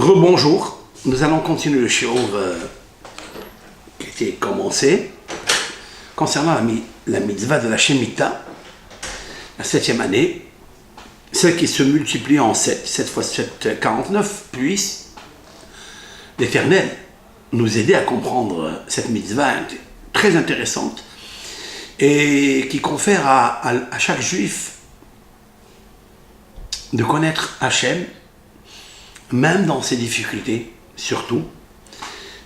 Rebonjour, nous allons continuer le shiur qui était commencé concernant la mitzvah de la Shemitah, la 7e année, celle qui se multiplie en 7, 7 fois 7, 49, puisse l'Éternel nous aider à comprendre cette mitzvah très intéressante et qui confère à chaque juif de connaître Hachem, même dans ses difficultés, surtout,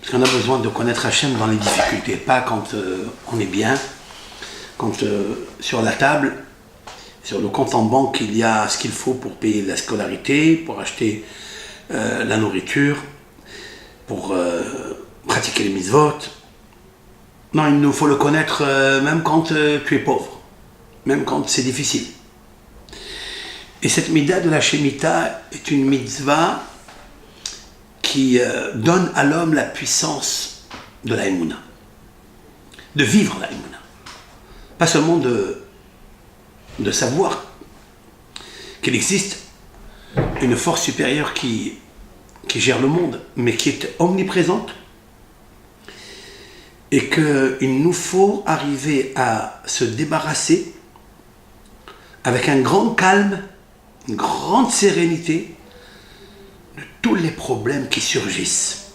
parce qu'on a besoin de connaître Hachem dans les difficultés, pas quand on est bien, quand sur la table, sur le compte en banque, il y a ce qu'il faut pour payer la scolarité, pour acheter la nourriture, pour pratiquer les mitzvot. Non, il nous faut le connaître même quand tu es pauvre, même quand c'est difficile. Et cette mitzvah de la Shemitah est une mitzvah qui donne à l'homme la puissance de la Emouna, de vivre la Emouna. Pas seulement de savoir qu'il existe une force supérieure qui gère le monde, mais qui est omniprésente, et qu'il nous faut arriver à se débarrasser avec un grand calme, une grande sérénité de tous les problèmes qui surgissent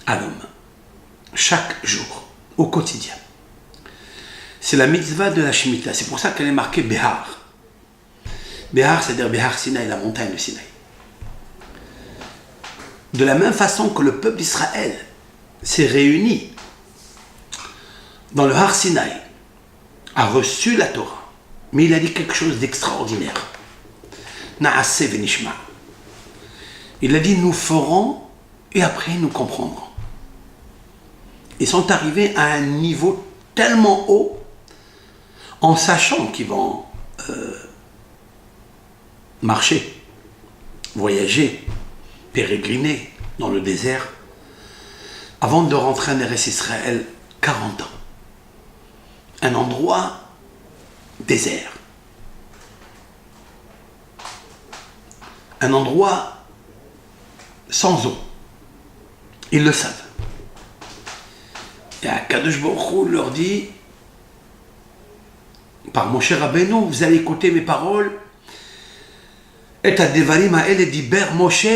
à l'homme, chaque jour, au quotidien. C'est la mitzvah de la Shemitah, c'est pour ça qu'elle est marquée Behar. Behar, c'est-à-dire Behar Sinaï, la montagne de Sinaï. De la même façon que le peuple d'Israël s'est réuni dans le Har Sinaï, a reçu la Torah, mais il a dit quelque chose d'extraordinaire. Na'aseh v'nishma. Il a dit, nous ferons et après nous comprendrons. Ils sont arrivés à un niveau tellement haut, en sachant qu'ils vont marcher, voyager, pérégriner dans le désert, avant de rentrer en Eretz Israël, 40 ans. Un endroit désert. Un endroit sans eau. Ils le savent. Et Akadosh Baruch Hu leur dit, par Moshe Rabbeinu, vous allez écouter mes paroles. Et à Devarim ha'ele diber Moshe,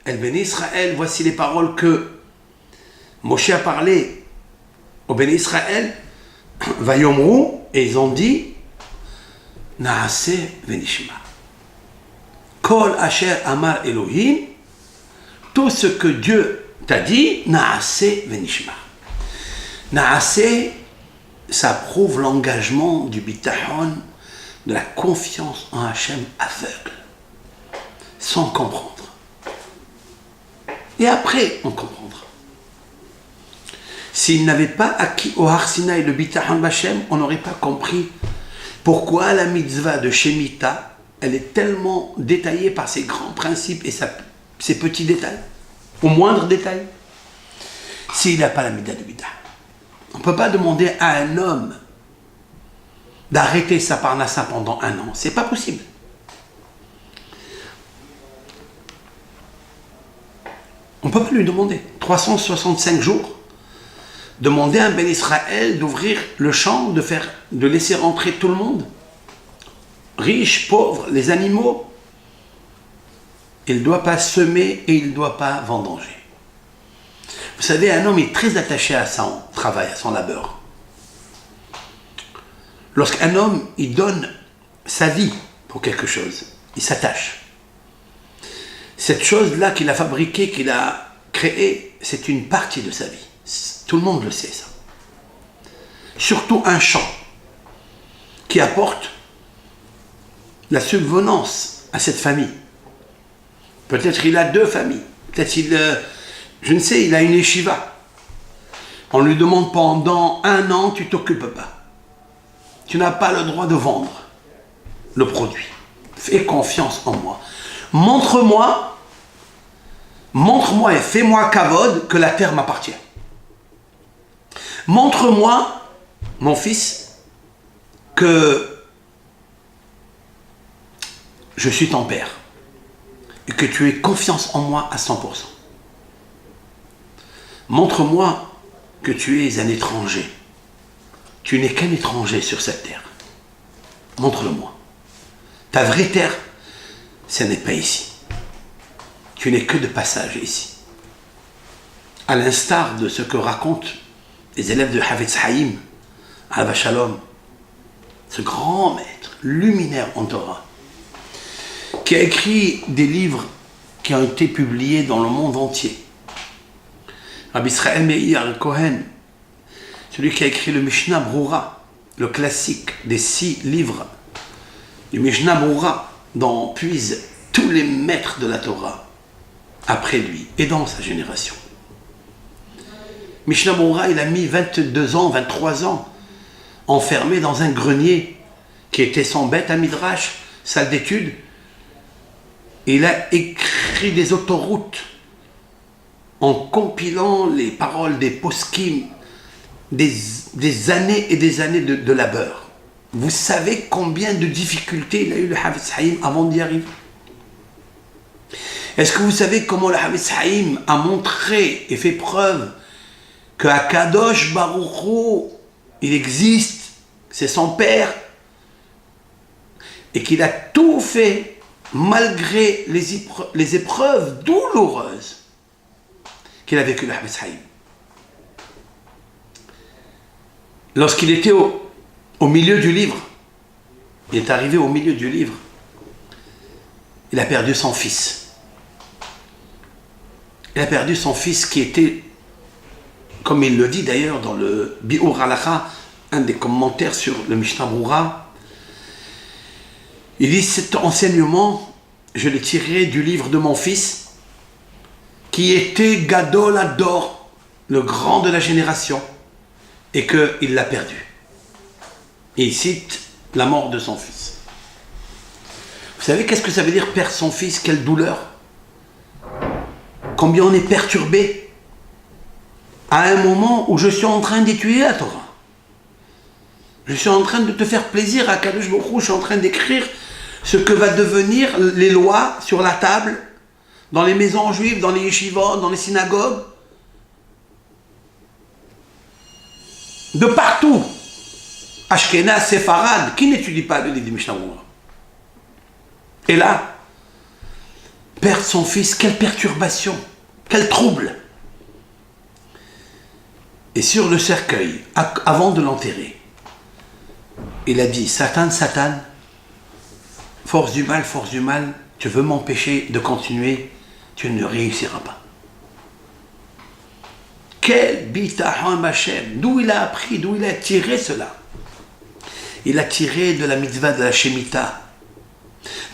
el Béni Israël, voici les paroles que Moshe a parlé au Béni Israël, Vayomru, et ils ont dit, Na'aseh v'nishma. Kol asher amar Elohim, tout ce que Dieu t'a dit, Na'aseh v'nishma. Na'aseh, ça prouve l'engagement du bitachon, de la confiance en Hachem aveugle, sans comprendre. Et après, on comprendra. S'il n'avait pas acquis au Har Sinaï le bitachon d'Hachem, on n'aurait pas compris pourquoi la mitzvah de Shemitah, elle est tellement détaillée par ses grands principes et ses petits détails, au moindre détail. S'il n'a pas la mitzvah de bitachon. On ne peut pas demander à un homme d'arrêter sa parnassa pendant 1 an. C'est pas possible. On ne peut pas lui demander. 365 jours, demander à un Ben Israël d'ouvrir le champ, de laisser rentrer tout le monde, riches, pauvres, les animaux. Il ne doit pas semer et il ne doit pas vendanger. Vous savez, un homme est très attaché à son travail, à son labeur. Lorsqu'un homme, il donne sa vie pour quelque chose, il s'attache. Cette chose-là qu'il a fabriquée, qu'il a créée, c'est une partie de sa vie. Tout le monde le sait, ça. Surtout un champ qui apporte la subvenance à cette famille. Peut-être il a 2 familles. Peut-être je ne sais, il a une yeshiva. On lui demande pendant 1 an, tu ne t'occupes pas. Tu n'as pas le droit de vendre le produit. Fais confiance en moi. Montre-moi et fais-moi kavod que la terre m'appartient. Montre-moi, mon fils, que je suis ton père. et que tu aies confiance en moi à 100%. Montre-moi que tu es un étranger. Tu n'es qu'un étranger sur cette terre. Montre-le-moi. Ta vraie terre, ce n'est pas ici. Tu n'es que de passage ici. À l'instar de ce que racontent les élèves de Hafez Haïm, Alava Shalom, ce grand maître, luminaire en Torah, qui a écrit des livres qui ont été publiés dans le monde entier. Rabbi Israël Meir Cohen, celui qui a écrit le Mishnah Broura, le classique des 6 livres du Mishnah Broura, dont puisent tous les maîtres de la Torah après lui et dans sa génération. Mishnah Broura, il a mis 22 ans, 23 ans enfermé dans un grenier qui était son bête à Midrash, salle d'études. Il a écrit des autoroutes en compilant les paroles des poskim, des années et des années de labeur. Vous savez combien de difficultés il a eu le Hafez Haïm avant d'y arriver? Est-ce que vous savez comment le Hafez Haïm a montré et fait preuve que Akadosh Baruch Hu, il existe, c'est son père, et qu'il a tout fait malgré les épreuves douloureuses qu'il a vécues le Hafez Haïm. Lorsqu'il était au milieu du livre, il est arrivé au milieu du livre, il a perdu son fils. Il a perdu son fils qui était, comme il le dit d'ailleurs dans le Bi'ur Halakha, un des commentaires sur le Mishnah Broura, il dit: cet enseignement, je l'ai tiré du livre de mon fils, qui était Gadol Ador, le grand de la génération, et qu'il l'a perdu. Et il cite la mort de son fils. Vous savez qu'est-ce que ça veut dire perdre son fils? Quelle douleur! Combien on est perturbé à un moment où je suis en train d'étudier la Torah. Je suis en train de te faire plaisir à Kadosh Baruch Hu, je suis en train d'écrire ce que va devenir les lois sur la table, dans les maisons juives, dans les yeshivot, dans les synagogues, de partout. Ashkenaz, Séfarade, qui n'étudie pas le livre du Mishnah Broura? Et là, perdre son fils, quelle perturbation, quel trouble. Et sur le cercueil, avant de l'enterrer, il a dit: Satan, Satan, force du mal, tu veux m'empêcher de continuer, tu ne réussiras pas. Quel bitachon Hashem, d'où il a appris, d'où il a tiré cela? Il a tiré de la mitzvah de la Shemitah.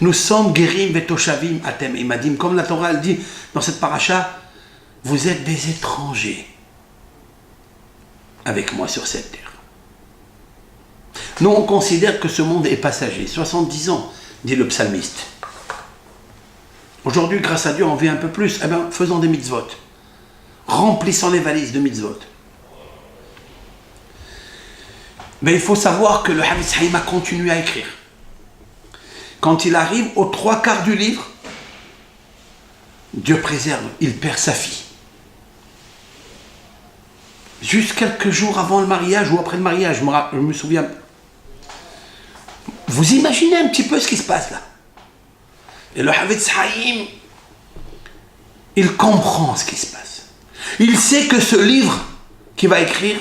Nous sommes guérim vetoshavim atem imadim, comme la Torah elle dit dans cette paracha, vous êtes des étrangers avec moi sur cette terre. Nous on considère que ce monde est passager, 70 ans, dit le psalmiste. Aujourd'hui, grâce à Dieu, on vit un peu plus. Eh bien, faisons des mitzvot. Remplissons les valises de mitzvot. Mais il faut savoir que le Hafez Haïm a continué à écrire. Quand il arrive aux 3/4 du livre, Dieu préserve, il perd sa fille. Juste quelques jours avant le mariage ou après le mariage, je me souviens. Vous imaginez un petit peu ce qui se passe là. Et le Hafez Haïm, il comprend ce qui se passe. Il sait que ce livre qu'il va écrire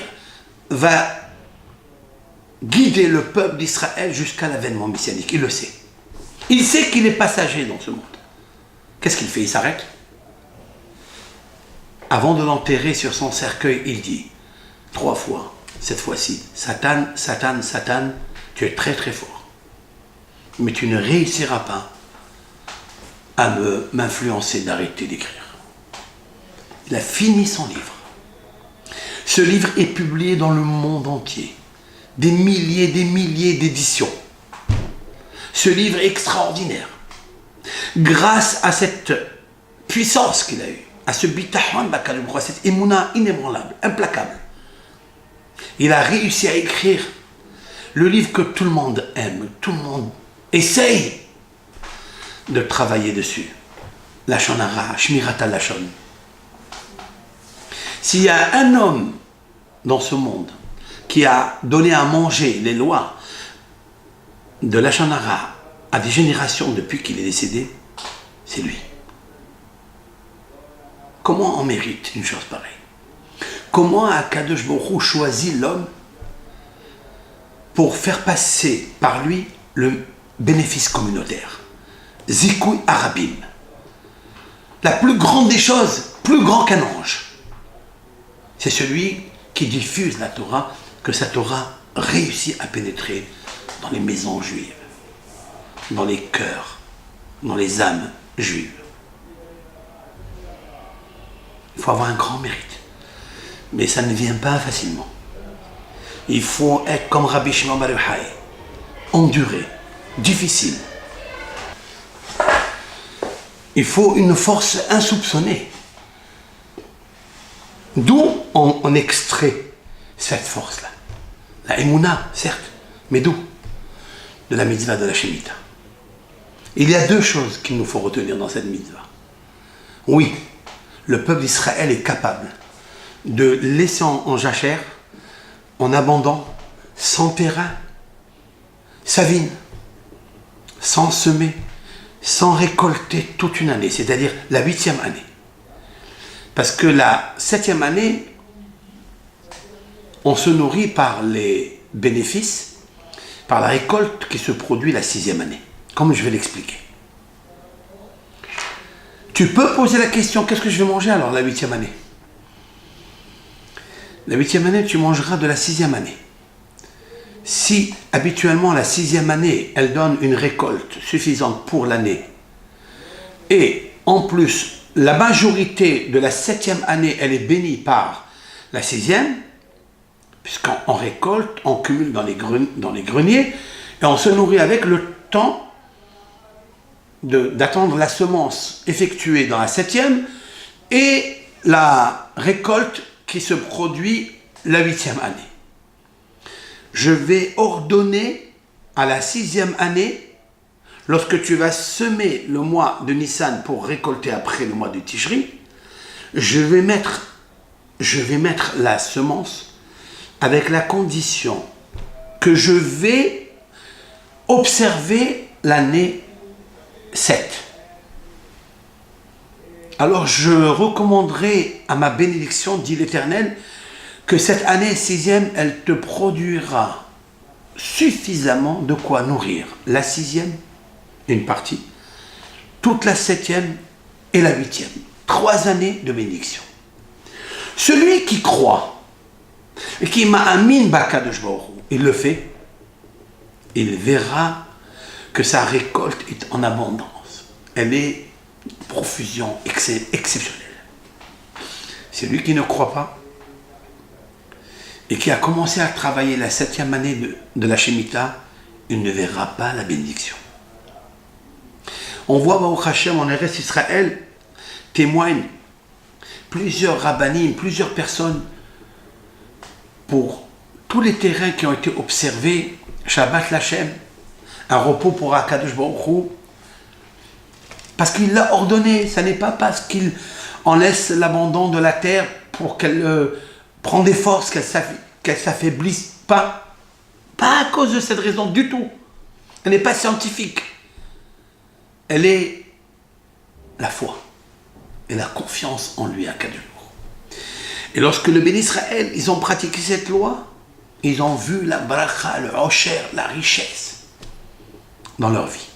va guider le peuple d'Israël jusqu'à l'avènement messianique. Il le sait. Il sait qu'il est passager dans ce monde. Qu'est-ce qu'il fait? Il s'arrête. Avant de l'enterrer sur son cercueil, il dit 3 fois, cette fois-ci: Satan, Satan, Satan, tu es très très fort. Mais tu ne réussiras pas à m'influencer d'arrêter d'écrire. Il a fini son livre. Ce livre est publié dans le monde entier. Des milliers d'éditions. Ce livre est extraordinaire. Grâce à cette puissance qu'il a eue, à ce bitachon bakalubra, cette émouna inébranlable, implacable, il a réussi à écrire le livre que tout le monde aime, tout le monde essaye de travailler dessus. Lachon hara, shmirat al-lachon. S'il y a un homme dans ce monde qui a donné à manger les lois de Lachon hara à des générations depuis qu'il est décédé, c'est lui. Comment on mérite une chose pareille? Comment Akadosh Baruch Hu choisit l'homme pour faire passer par lui le bénéfice communautaire? Zikouy Arabim. La plus grande des choses, plus grand qu'un ange. C'est celui qui diffuse la Torah, que sa Torah réussit à pénétrer dans les maisons juives, dans les cœurs, dans les âmes juives. Il faut avoir un grand mérite. Mais ça ne vient pas facilement. Il faut être comme Rabbi Shimon bar Yochai, enduré, difficile. Il faut une force insoupçonnée. D'où on extrait cette force-là? La Emouna, certes, mais d'où? De la mitzvah de la Shemitah. Il y a deux choses qu'il nous faut retenir dans cette mitzvah. Oui, le peuple d'Israël est capable de laisser en jachère, en abandon, sans terrain, sa vigne, sans semer, sans récolter toute une année, c'est-à-dire la 8e année. Parce que la 7e année, on se nourrit par les bénéfices, par la récolte qui se produit la 6e année, comme je vais l'expliquer. Tu peux poser la question, qu'est-ce que je vais manger alors la 8e année? La 8e année, tu mangeras de la 6e année. Si habituellement la 6e année, elle donne une récolte suffisante pour l'année, et en plus, la majorité de la 7e année, elle est bénie par la 6e, puisqu'on récolte, on cumule dans les greniers, et on se nourrit avec le temps d'attendre la semence effectuée dans la 7e et la récolte qui se produit la 8e année. Je vais ordonner à la 6e année, lorsque tu vas semer le mois de Nissan pour récolter après le mois de Tishri, je vais mettre la semence avec la condition que je vais observer l'année 7. Alors je recommanderai à ma bénédiction, dit l'Éternel, que cette année 6e, elle te produira suffisamment de quoi nourrir la 6e, une partie, toute la 7e et la 8e. 3 années de bénédiction. Celui qui croit et qui m'a amin bakadosh baruch hu, il le fait, il verra que sa récolte est en abondance. Elle est profusion exceptionnelle. Celui qui ne croit pas et qui a commencé à travailler la 7e année de la Shemitah, il ne verra pas la bénédiction. On voit Baruch Hashem en Eretz Israël témoignent plusieurs rabbanim, plusieurs personnes pour tous les terrains qui ont été observés, Shabbat Lachem, un repos pour Akadosh Baruch Hu, parce qu'il l'a ordonné. Ce n'est pas parce qu'il en laisse l'abandon de la terre pour qu'elle prend des forces, qu'elle s'affaiblisse pas. Pas à cause de cette raison du tout. Elle n'est pas scientifique. Elle est la foi et la confiance en lui à Akadosh Baruch Hu. Et lorsque le Béni Israël, ils ont pratiqué cette loi, ils ont vu la bracha, le osher, la richesse dans leur vie.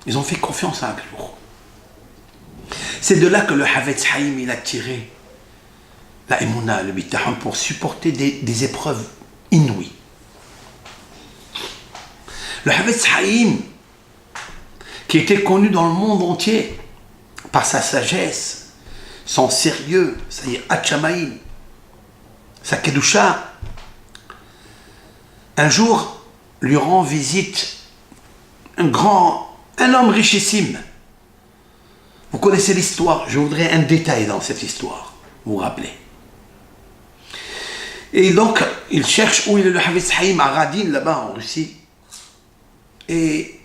Ils ont fait confiance à Akadosh Baruch Hu. C'est de là que le Havetz Haïm, il a tiré la Emouna, le Bitachon, pour supporter des épreuves inouïes. Le Havetz Haïm, qui était connu dans le monde entier par sa sagesse, son sérieux, sa yirat shamayim, sa kedusha, un jour lui rend visite un homme richissime. Vous connaissez l'histoire, je voudrais un détail dans cette histoire, vous vous rappelez. Et donc, il cherche où il est le Havetz Haïm à Radin, là-bas en Russie. Et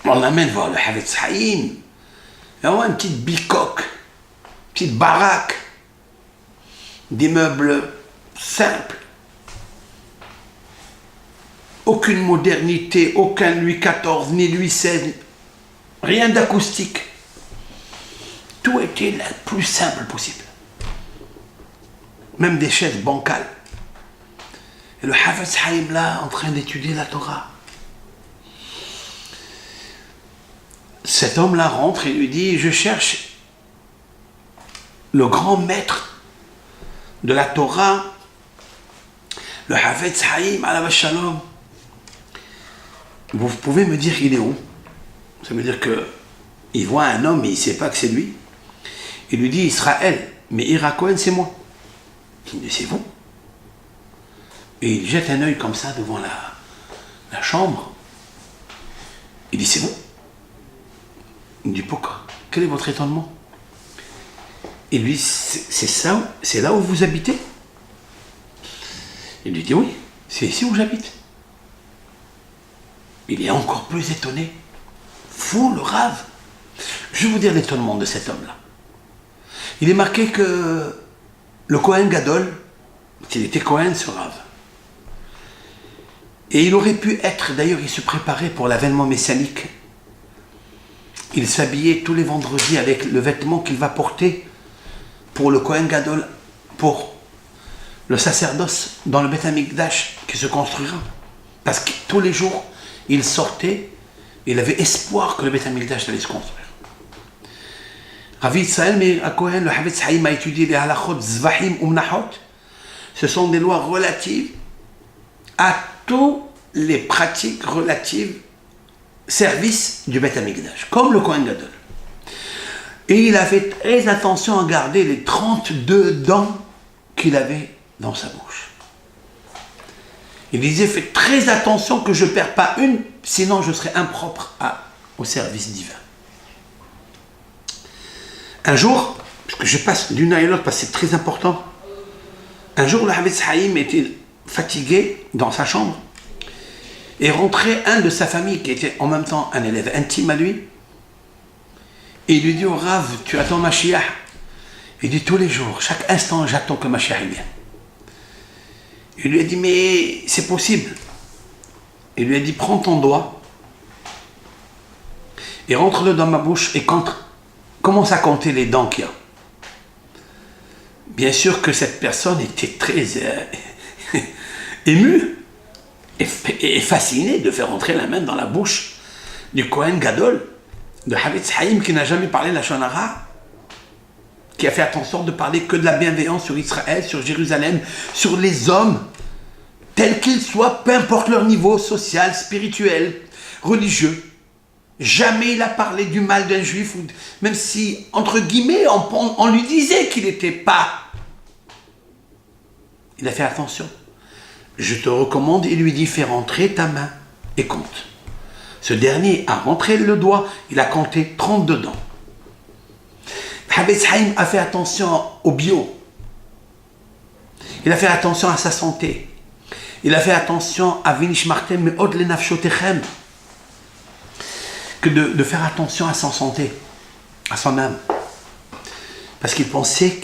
On l'amène voir le Havetz Haïm. Et on voit une petite bicoque, une petite baraque, des meubles simples. Aucune modernité, aucun Louis XIV, ni Louis XVI, rien d'acoustique. Tout était le plus simple possible. Même des chaises bancales. Et le Havetz Haïm là, en train d'étudier la Torah. Cet homme-là rentre et lui dit, je cherche le grand maître de la Torah, le Havetz Haïm alav shalom. Vous pouvez me dire il est où? Ça veut dire qu'il voit un homme et il ne sait pas que c'est lui. Il lui dit Israël, mais Ira Cohen c'est moi. Il dit c'est vous. Et il jette un œil comme ça devant la chambre. Il dit c'est vous. Il dit pourquoi? Quel est votre étonnement? Il lui dit c'est ça, c'est là où vous habitez? Il lui dit oui, c'est ici où j'habite. Il est encore plus étonné. Fou le rave. Je vais vous dire l'étonnement de cet homme-là. Il est marqué que le Kohen Gadol, qu'il était Kohen ce rave. Et il aurait pu être, d'ailleurs il se préparait pour l'avènement messianique. Il s'habillait tous les vendredis avec le vêtement qu'il va porter pour le Kohen Gadol, pour le sacerdoce dans le Beth Amikdash qui se construira. Parce que tous les jours, il sortait, il avait espoir que le Beth Amikdash allait se construire. Rav Yitzhak Meir Cohen, le Havetz Haïm a étudié les halachot zvahim ou mnachot. Ce sont des lois relatives à toutes les pratiques relatives service du Beth Amikdash, comme le Kohen Gadol. Et il a fait très attention à garder les 32 dents qu'il avait dans sa bouche. Il disait, faites très attention que je ne perds pas une, sinon je serai impropre au service divin. Un jour, puisque je passe d'une à l'autre parce que c'est très important, un jour le Havetz Haïm était fatigué dans sa chambre et rentrait un de sa famille qui était en même temps un élève intime à lui et il lui dit au Rav, tu attends Mashiach? Il dit tous les jours, chaque instant j'attends que Mashiach vienne. Il lui a dit mais c'est possible. Il lui a dit prends ton doigt et rentre-le dans ma bouche et commence à compter les dents qu'il y a. Bien sûr que cette personne était très émue et fascinée de faire entrer la main dans la bouche du Kohen Gadol, de Havetz Haïm qui n'a jamais parlé la Lashon Hara, qui a fait attention de parler que de la bienveillance sur Israël, sur Jérusalem, sur les hommes, tels qu'ils soient, peu importe leur niveau social, spirituel, religieux. Jamais il a parlé du mal d'un juif, même si, entre guillemets, on lui disait qu'il n'était pas. Il a fait attention. Je te recommande, il lui dit, fais rentrer ta main et compte. Ce dernier a rentré le doigt, il a compté 32 dents. Havetz Haïm a fait attention au bio. Il a fait attention à sa santé. Il a fait attention à Vinishmartem me'od lenafshotechem, que de faire attention à son santé, à son âme. Parce qu'il pensait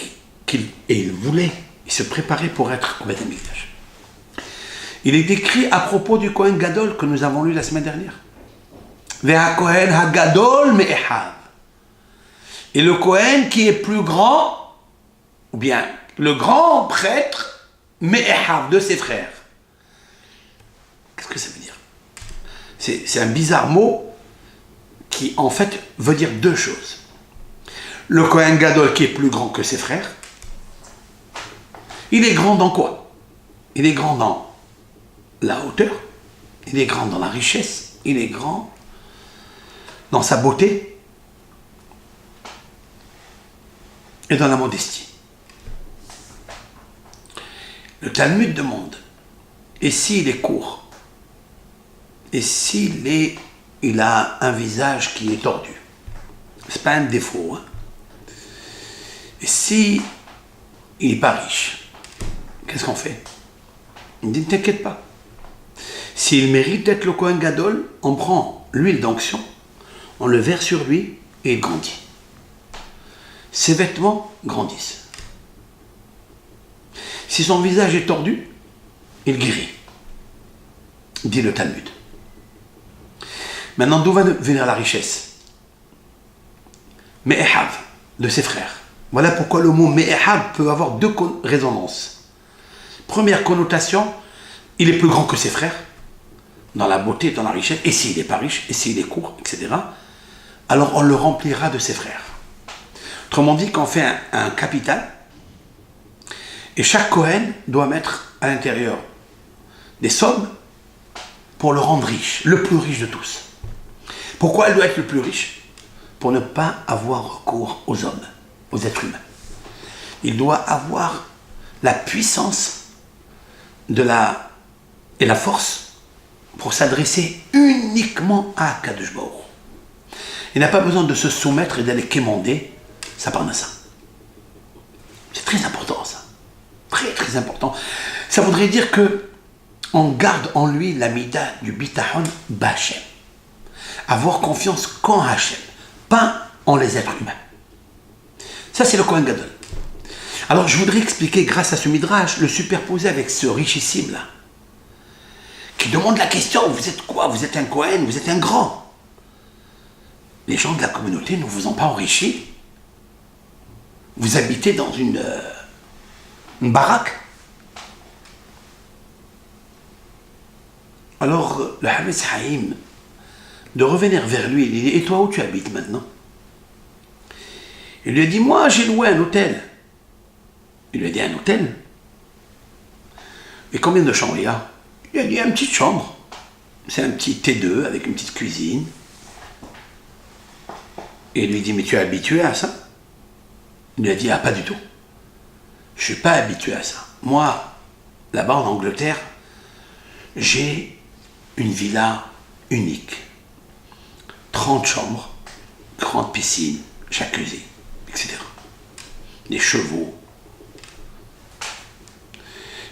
et il voulait, il se préparait pour être au Beth Amikdash. Il est décrit à propos du Kohen Gadol que nous avons lu la semaine dernière. Veha Kohen hagadol me'ehav. Et le Kohen qui est plus grand, ou bien le grand prêtre me'ehav, de ses frères. Qu'est-ce que ça veut dire? C'est un bizarre mot qui en fait veut dire deux choses. Le Kohen Gadol qui est plus grand que ses frères, il est grand dans quoi? Il est grand dans la hauteur, il est grand dans la richesse, il est grand dans sa beauté et dans la modestie. Le Talmud demande, et s'il est court, et il a un visage qui est tordu, c'est pas un défaut, hein? Et si il n'est pas riche, qu'est-ce qu'on fait? Il dit, ne t'inquiète pas. S'il mérite d'être le Kohen Gadol, on prend l'huile d'onction On le verse sur lui et il grandit. Ses vêtements grandissent. Si son visage est tordu, il guérit, dit le Talmud. Maintenant, d'où va venir la richesse? Me'ehav, de ses frères. Voilà pourquoi le mot Me'ehav peut avoir deux résonances. Première connotation, il est plus grand que ses frères, dans la beauté, dans la richesse, et s'il n'est pas riche, et s'il est court, etc., alors on le remplira de ses frères. Autrement dit, qu'on fait un capital, et chaque Kohen doit mettre à l'intérieur des sommes pour le rendre riche, le plus riche de tous. Pourquoi elle doit être le plus riche? Pour ne pas avoir recours aux hommes, aux êtres humains. Il doit avoir la puissance et la force pour s'adresser uniquement à Kadosh Baruch Hu. Il n'a pas besoin de se soumettre et d'aller quémander sa parnassa. C'est très important ça. Très très important. Ça voudrait dire que on garde en lui la mida du bitachon b'Hashem. Avoir confiance qu'en Hachem, pas en les êtres humains. Ça c'est le Kohen Gadol. Alors je voudrais expliquer grâce à ce midrash, le superposer avec ce richissime là, qui demande la question, vous êtes quoi? Vous êtes un Kohen, vous êtes un grand. Les gens de la communauté ne vous ont pas enrichi. Vous habitez dans une baraque. Alors, le Havetz Haïm, de revenir vers lui, il dit, et toi où tu habites maintenant? Il lui a dit, moi j'ai loué un hôtel. Il lui a dit, un hôtel? Et combien de chambres il y a? Il a dit, une petite chambre. C'est un petit T2 avec une petite cuisine. Et il lui dit, mais tu es habitué à ça? Il lui a dit, ah pas du tout. Je ne suis pas habitué à ça. Moi, là-bas en Angleterre, j'ai une villa unique. 30 chambres, grande piscine, jacuzzi, etc. Des chevaux.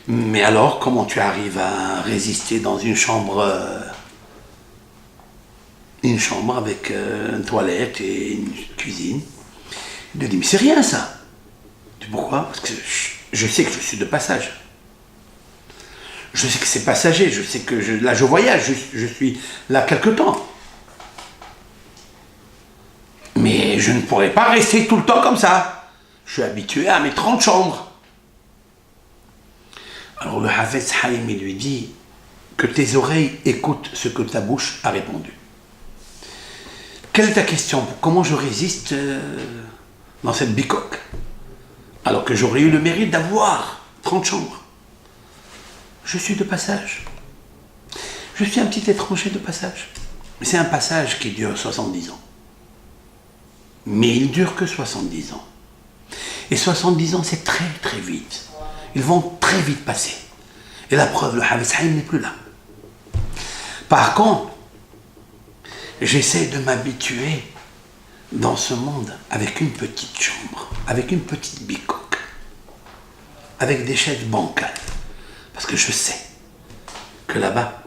Mais alors, comment tu arrives à résister dans une chambre avec une toilette et une cuisine? Il lui dit, mais c'est rien ça. Tu dis, pourquoi? Parce que je sais que je suis de passage. Je sais que c'est passager, je sais que là je voyage, je suis là quelque temps. Mais je ne pourrais pas rester tout le temps comme ça. Je suis habitué à mes 30 chambres. Alors le Havetz Haïm lui dit que tes oreilles écoutent ce que ta bouche a répondu. Quelle est ta question? Comment je résiste dans cette bicoque alors que j'aurais eu le mérite d'avoir 30 chambres? Je suis de passage. Je suis un petit étranger de passage. C'est un passage qui dure 70 ans. Mais il ne dure que 70 ans. Et 70 ans, c'est très très vite. Ils vont très vite passer. Et la preuve, le Havetz Haïm n'est plus là. Par contre, j'essaie de m'habituer dans ce monde avec une petite chambre, avec une petite bicoque, avec des chaises bancales. Parce que je sais que là-bas,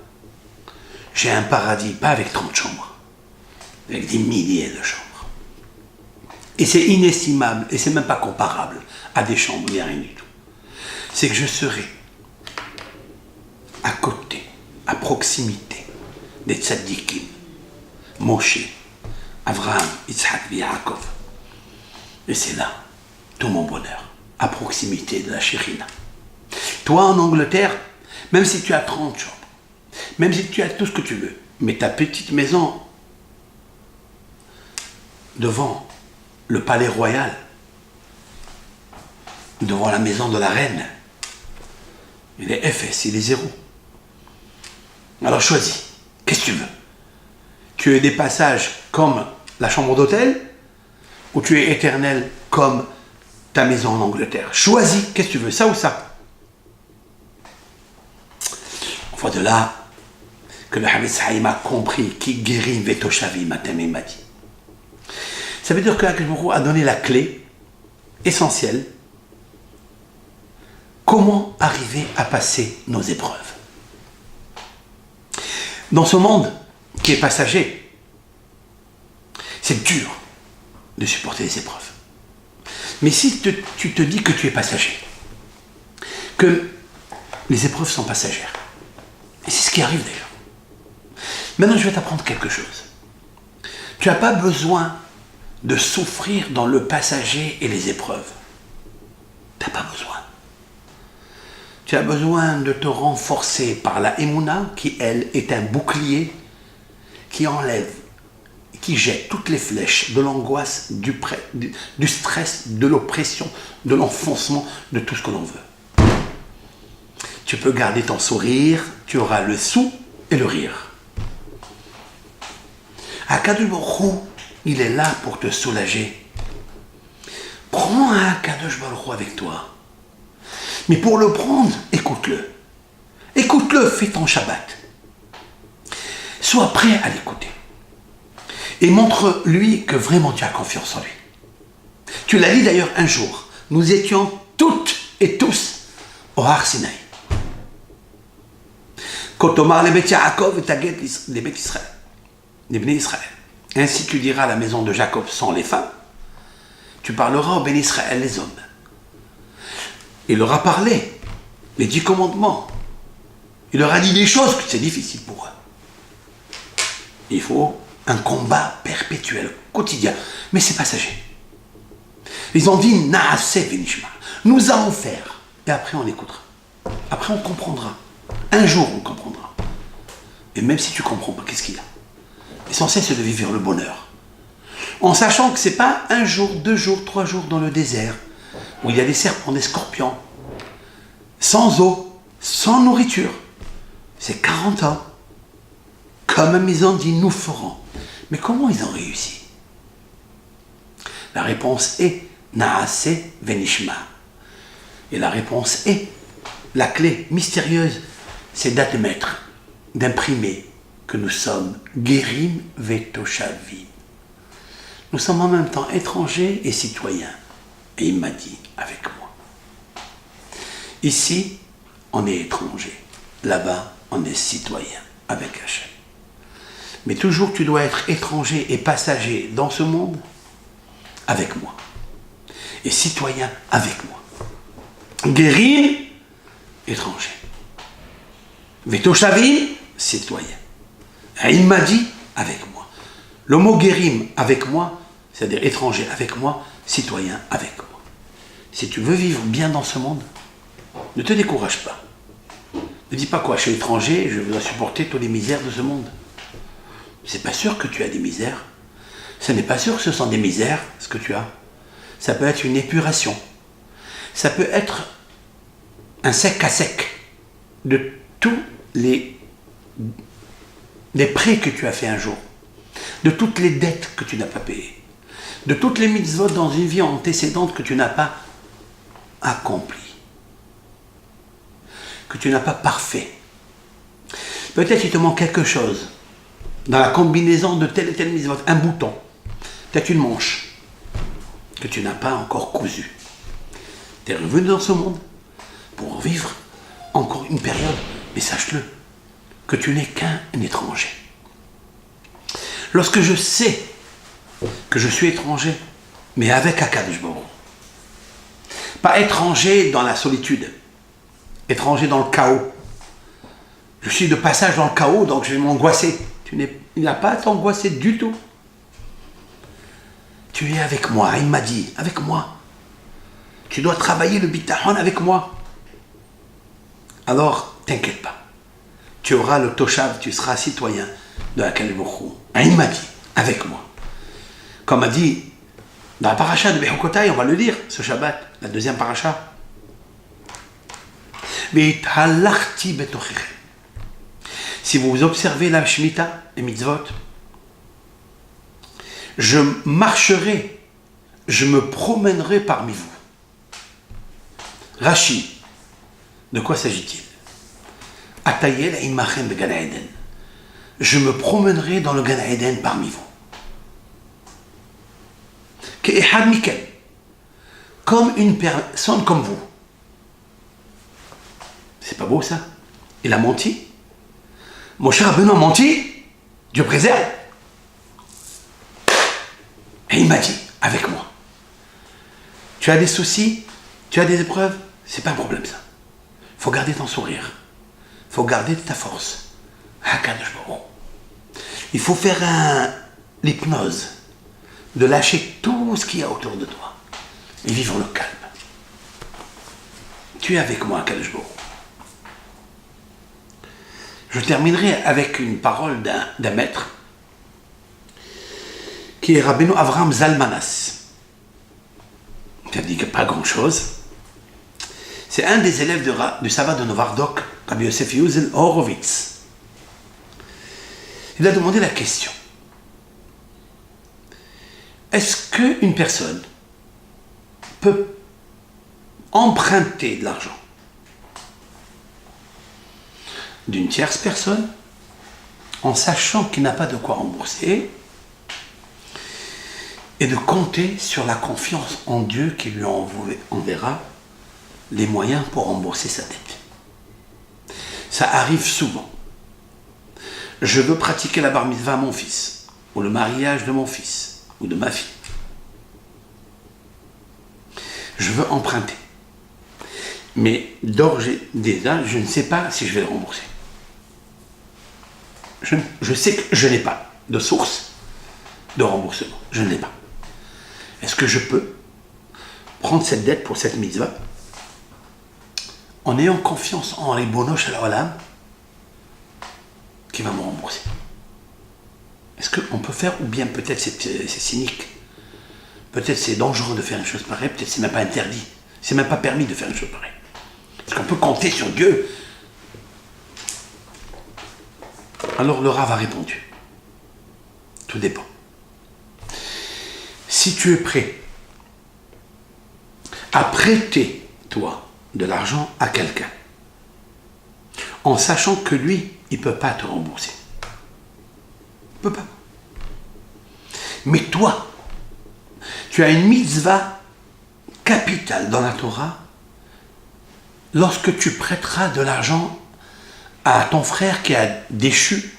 j'ai un paradis, pas avec 30 chambres, avec des milliers de chambres. Et c'est inestimable, et c'est même pas comparable à des chambres, il n'y a rien du tout. C'est que je serai à côté, à proximité des tzaddikim, Moshe, Avraham, Yitzhak, Yaakov. Et c'est là tout mon bonheur, à proximité de la Shekhinah. Toi en Angleterre, même si tu as 30 chambres, même si tu as tout ce que tu veux, mais ta petite maison devant le palais royal, devant la maison de la reine, il est FS, il est 0. Alors choisis, qu'est-ce que tu veux? Tu es des passages comme la chambre d'hôtel, ou tu es éternel comme ta maison en Angleterre? Choisis, qu'est-ce que tu veux, ça ou ça? On voit de là que le Havetz Haïm a compris qui guérit Vetoshavi Matem Madi. Ça veut dire que Akadosh Baruch Hu a donné la clé essentielle. Comment arriver à passer nos épreuves? Dans ce monde qui est passager, C'est dur de supporter les épreuves. Mais si tu te dis que tu es passager, que les épreuves sont passagères, et c'est ce qui arrive d'ailleurs. Maintenant, je vais t'apprendre quelque chose. Tu n'as pas besoin de souffrir dans le passager et les épreuves. Tu n'as pas besoin. Tu as besoin de te renforcer par la Emouna, qui, elle, est un bouclier qui enlève, qui jette toutes les flèches de l'angoisse, du stress, de l'oppression, de l'enfoncement, de tout ce que l'on veut. Tu peux garder ton sourire, tu auras le sou et le rire. Akadosh Baruch Hu, il est là pour te soulager. Prends un Akadosh Baruch Hu avec toi. Mais pour le prendre, écoute-le. Écoute-le, fais ton Shabbat. Sois prêt à l'écouter. Et montre-lui que vraiment tu as confiance en lui. Tu l'as dit d'ailleurs un jour. Nous étions toutes et tous au Har Sinaï. Kotomar le Bet Yaakov et Taget les Bet Israël. Les Béné Israël. Ainsi tu diras à la maison de Jacob sans les femmes. Tu parleras aux Béné Israël les hommes. Il leur a parlé les 10 commandements. Il leur a dit des choses que c'est difficile pour eux. Il faut un combat perpétuel, quotidien. Mais c'est passager. Ils ont dit Naase Venishma. Nous allons faire. Et après on écoutera. Après on comprendra. Un jour on comprendra. Et même si tu ne comprends pas, qu'est-ce qu'il y a? L'essentiel c'est de vivre le bonheur. En sachant que ce n'est pas un jour, 2 jours, 3 jours dans le désert, où il y a des serpents, des scorpions, sans eau, sans nourriture. C'est 40 ans. Comme ils ont dit, nous ferons. Mais comment ils ont réussi? La réponse est Naase Venishma. Et la réponse est, la clé mystérieuse, c'est d'admettre, d'imprimer que nous sommes Gerim Vetoshavim. Nous sommes en même temps étrangers et citoyens. Et il m'a dit, avec moi. Ici, on est étranger. Là-bas, on est citoyen avec Hachem. Mais toujours, tu dois être étranger et passager dans ce monde avec moi. Et citoyen avec moi. Guérim, étranger. Vetoshavim, citoyen. Et il m'a dit, avec moi. Le mot guérim, avec moi, c'est-à-dire étranger avec moi, citoyen avec moi. Si tu veux vivre bien dans ce monde, ne te décourage pas. Ne dis pas quoi, je suis étranger, je dois supporter toutes les misères de ce monde. C'est pas sûr que tu as des misères. Ce n'est pas sûr que ce sont des misères, ce que tu as. Ça peut être une épuration. Ça peut être un sec à sec de tous les prêts que tu as fait un jour, de toutes les dettes que tu n'as pas payées, de toutes les mitzvot dans une vie antécédente que tu n'as pas accomplies, que tu n'as pas parfait. Peut-être il te manque quelque chose dans la combinaison de telle et telle mitzvot, un bouton, peut-être une manche que tu n'as pas encore cousue. Tu es revenu dans ce monde pour vivre encore une période, mais sache-le, que tu n'es qu'un étranger. Lorsque je sais que je suis étranger, mais avec Akadosh Baruch Hu, pas étranger dans la solitude, étranger dans le chaos. Je suis de passage dans le chaos, donc je vais m'angoisser. Il n'a pas à t'angoisser du tout. Tu es avec moi, il m'a dit, avec moi. Tu dois travailler le bitachon avec moi. Alors, t'inquiète pas. Tu auras le toshav, tu seras citoyen de Akadosh Baruch Hu. Il m'a dit, avec moi. Comme a dit dans la paracha de Bechukotai, on va le lire, ce Shabbat, la deuxième paracha. Si vous observez la Shemitah, les mitzvot, je marcherai, je me promènerai parmi vous. Rashi, de quoi s'agit-il? Atayel imachem de Gan Eden. Je me promènerai dans le Gan Eden parmi vous. Ke'ehad mikem, comme une personne comme vous. C'est pas beau ça? Il a menti. Moshe Rabbeinu a menti. Dieu préserve. Et il m'a dit, avec moi. Tu as des soucis, tu as des épreuves, c'est pas un problème ça. Il faut garder ton sourire. Il faut garder ta force. Il faut faire l'hypnose, de lâcher tout ce qu'il y a autour de toi et vivre le calme. Tu es avec moi, Akadosh Baruch Hu. Je terminerai avec une parole d'un maître qui est Rabbeinu Avraham Zalmanas. Ça dit que pas grand-chose. C'est un des élèves du Sava de Novardok, Rabbi Yosef Yuzel Horowitz. Il a demandé la question. Est-ce qu'une personne peut emprunter de l'argent d'une tierce personne en sachant qu'il n'a pas de quoi rembourser et de compter sur la confiance en Dieu qui lui enverra les moyens pour rembourser sa dette? Ça arrive souvent. Je veux pratiquer la bar mitzvah à mon fils, ou le mariage de mon fils, ou de ma fille. Je veux emprunter. Mais d'ores et déjà, je ne sais pas si je vais le rembourser. Je sais que je n'ai pas de source de remboursement. Je ne l'ai pas. Est-ce que je peux prendre cette dette pour cette mitzvah en ayant confiance en les bonosh à l'olam qui va me rembourser? Est-ce qu'on peut faire, ou bien peut-être c'est cynique, peut-être c'est dangereux de faire une chose pareille, peut-être c'est même pas interdit, c'est même pas permis de faire une chose pareille. Est-ce qu'on peut compter sur Dieu? Alors le Rav a répondu. Tout dépend. Si tu es prêt à prêter, toi, de l'argent à quelqu'un, en sachant que lui, il ne peut pas te rembourser. Il ne peut pas. Mais toi, tu as une mitzvah capitale dans la Torah lorsque tu prêteras de l'argent à ton frère qui a déchu,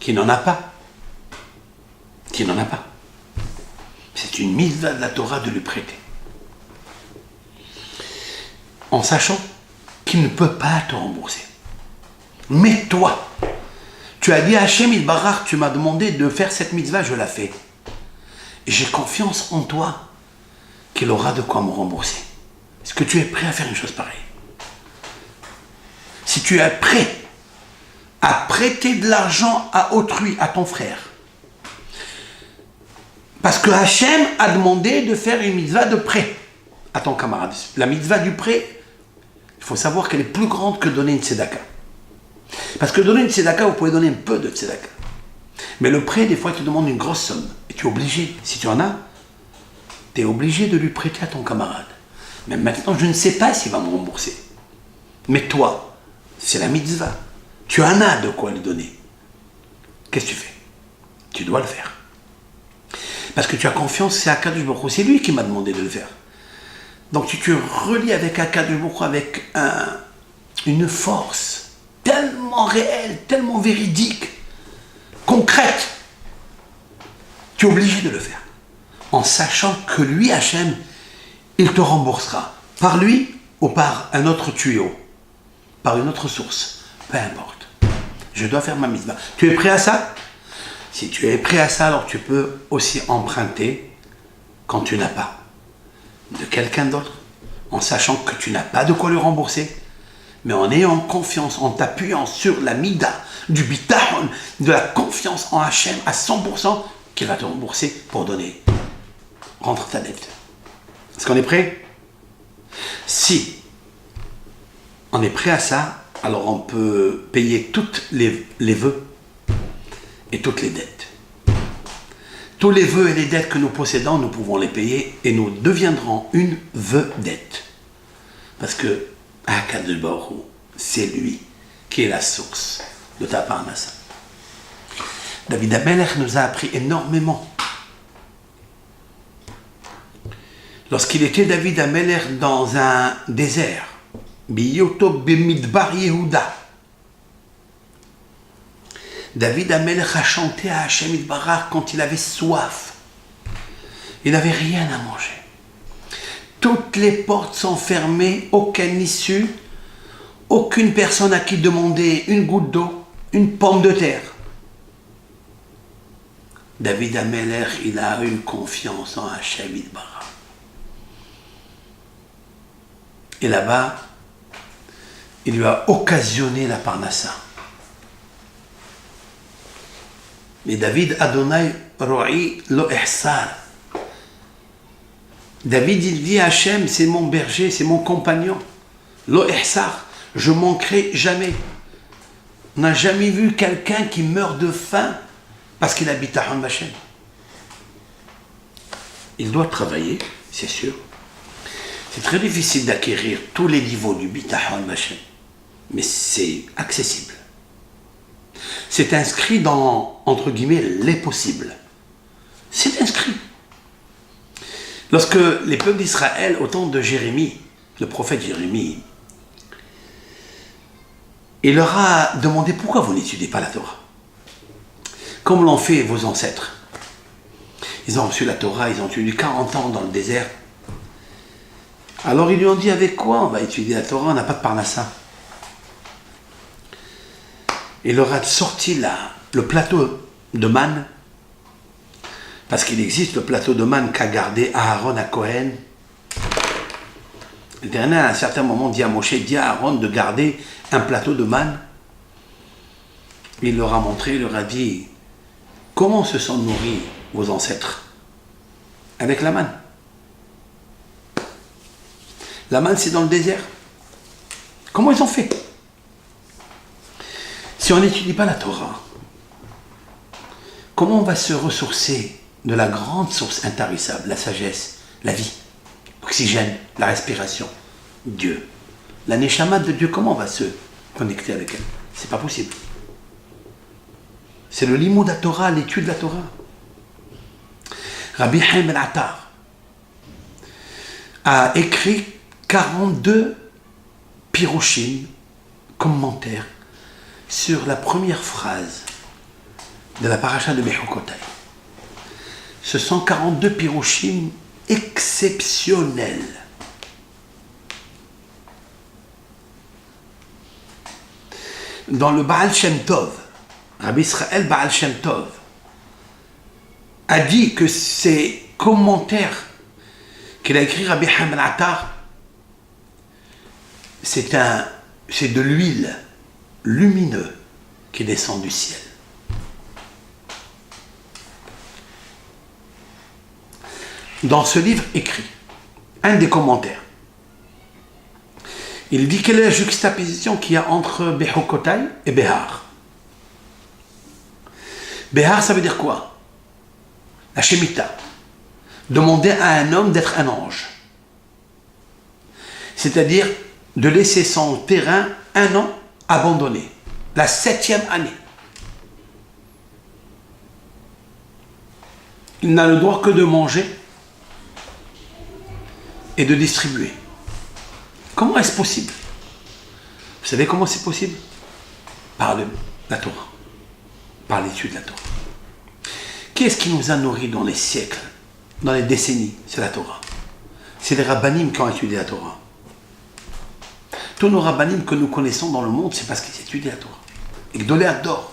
qui n'en a pas. Qui n'en a pas. C'est une mitzvah de la Torah de lui prêter. En sachant qu'il ne peut pas te rembourser. Mais toi, tu as dit à Hachem Yitbarach, tu m'as demandé de faire cette mitzvah, je la fais. Et j'ai confiance en toi qu'il aura de quoi me rembourser. Est-ce que tu es prêt à faire une chose pareille? Si tu es prêt à prêter de l'argent à autrui, à ton frère, parce que Hachem a demandé de faire une mitzvah de prêt à ton camarade. La mitzvah du prêt, il faut savoir qu'elle est plus grande que donner une tzedaka. Parce que donner une tzedaka, vous pouvez donner un peu de tzedaka. Mais le prêt, des fois, il te demande une grosse somme. Et tu es obligé, si tu en as, tu es obligé de lui prêter à ton camarade. Mais maintenant, je ne sais pas s'il va me rembourser. Mais toi, c'est la mitzvah. Tu en as de quoi lui donner. Qu'est-ce que tu fais? Tu dois le faire. Parce que tu as confiance, c'est Akadosh Baruch Hu, c'est lui qui m'a demandé de le faire. Donc tu te relis avec Akadosh Baruch Hu avec une force tellement réelle, tellement véridique, concrète. Tu es obligé de le faire. En sachant que lui, Hachem, il te remboursera. Par lui ou par un autre tuyau, par une autre source. Peu importe. Je dois faire ma mitzvah. Tu es prêt à ça? Si tu es prêt à ça, alors tu peux aussi emprunter quand tu n'as pas de quelqu'un d'autre, en sachant que tu n'as pas de quoi lui rembourser, mais en ayant confiance, en t'appuyant sur la mida, du bitachon, de la confiance en Hachem à 100% qu'il va te rembourser pour donner, rendre ta dette. Est-ce qu'on est prêt? Si on est prêt à ça, alors on peut payer toutes les vœux et toutes les dettes. Tous les vœux et les dettes que nous possédons, nous pouvons les payer et nous deviendrons une vedette. Parce que Akadosh Baruch Hu, c'est lui qui est la source de ta parnassa. David Amelech nous a appris énormément. Lorsqu'il était David Amelech dans un désert, Biyoto Bemidbar Yehuda, David Amelech a chanté à Hachem Yitbarach quand il avait soif. Il n'avait rien à manger. Toutes les portes sont fermées, aucune issue, aucune personne à qui demander une goutte d'eau, une pomme de terre. David Ameller, il a une confiance en Hachem Yitbarach. Et là-bas, il lui a occasionné la parnassa. Mais David Adonai Ro'i lo ihsar. David, il dit à Hachem, c'est mon berger, c'est mon compagnon. Lo ihsar, je manquerai jamais. On n'a jamais vu quelqu'un qui meurt de faim parce qu'il habite à Ham Hachem. Il doit travailler, c'est sûr. C'est très difficile d'acquérir tous les niveaux du Bitachon Hachem, mais c'est accessible. C'est inscrit dans, entre guillemets, les possibles. C'est inscrit. Lorsque les peuples d'Israël, au temps de Jérémie, le prophète Jérémie, il leur a demandé pourquoi vous n'étudiez pas la Torah. Comme l'ont fait vos ancêtres. Ils ont reçu la Torah, ils ont étudié 40 ans dans le désert. Alors ils lui ont dit, avec quoi on va étudier la Torah, on n'a pas de parnassa. Il leur a sorti le plateau de manne, parce qu'il existe le plateau de manne qu'a gardé Aaron à Cohen. Le dernier, à un certain moment, dit à Moshe, dit à Aaron de garder un plateau de manne. Il leur a montré, il leur a dit, comment se sont nourris vos ancêtres? Avec la manne. La manne, c'est dans le désert. Comment ils ont fait? Si on n'étudie pas la Torah, comment on va se ressourcer de la grande source intarissable, la sagesse, la vie, l'oxygène, la respiration, Dieu? La neshama de Dieu, comment on va se connecter avec elle? C'est pas possible. C'est le limud de la Torah, l'étude de la Torah. Rabbi Haim Ben Attar a écrit 42 pirushim, commentaires, sur la première phrase de la paracha de Bechukotai. Ce sont 42 pirushim exceptionnels. Dans le Baal Shem Tov, Rabbi Israël Baal Shem Tov a dit que ces commentaires qu'il a écrit Rabbi Haim Ben Attar, c'est de l'huile lumineuse qui descend du ciel. Dans ce livre écrit, un des commentaires, il dit quelle est la juxtaposition qu'il y a entre Bechukotai et Behar. Behar, ça veut dire quoi? La Shemitah. Demander à un homme d'être un ange. C'est-à-dire de laisser son terrain un an abandonné. La 7e année. Il n'a le droit que de manger et de distribuer. Comment est-ce possible? Vous savez comment c'est possible? Par la Torah. Par l'étude de la Torah. Qu'est-ce qui nous a nourris dans les siècles, dans les décennies? C'est la Torah. C'est les rabbanim qui ont étudié la Torah. Tous nos rabbanim que nous connaissons dans le monde, c'est parce qu'ils étudient la Torah. Et Gdolei Hador,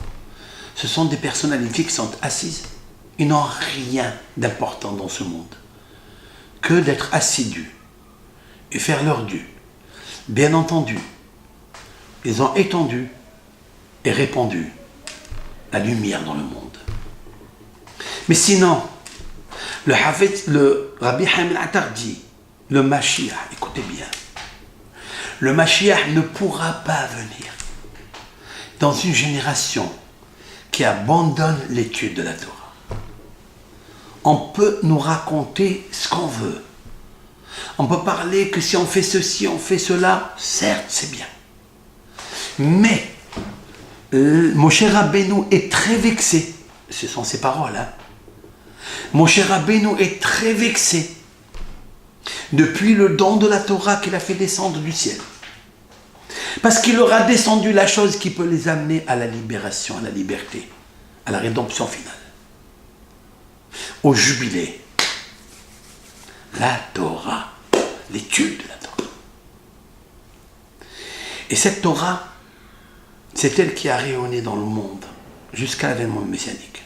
ce sont des personnalités qui sont assises. Ils n'ont rien d'important dans ce monde que d'être assidus et faire leur dû. Bien entendu, ils ont étendu et répandu la lumière dans le monde. Mais sinon, le Rabbi Haim Ben Attar dit, le Mashiach, écoutez bien, le Mashiach ne pourra pas venir dans une génération qui abandonne l'étude de la Torah. On peut nous raconter ce qu'on veut. On peut parler que si on fait ceci, on fait cela, certes, c'est bien. Mais Moshe Rabbeinu est très vexé. Ce sont ses paroles. Moshe Rabbeinu est très vexé depuis le don de la Torah qu'il a fait descendre du ciel. Parce qu'il aura descendu la chose qui peut les amener à la libération, à la liberté, à la rédemption finale, au jubilé. la Torah, l'étude de la Torah. Et cette Torah, c'est elle qui a rayonné dans le monde jusqu'à l'avènement messianique.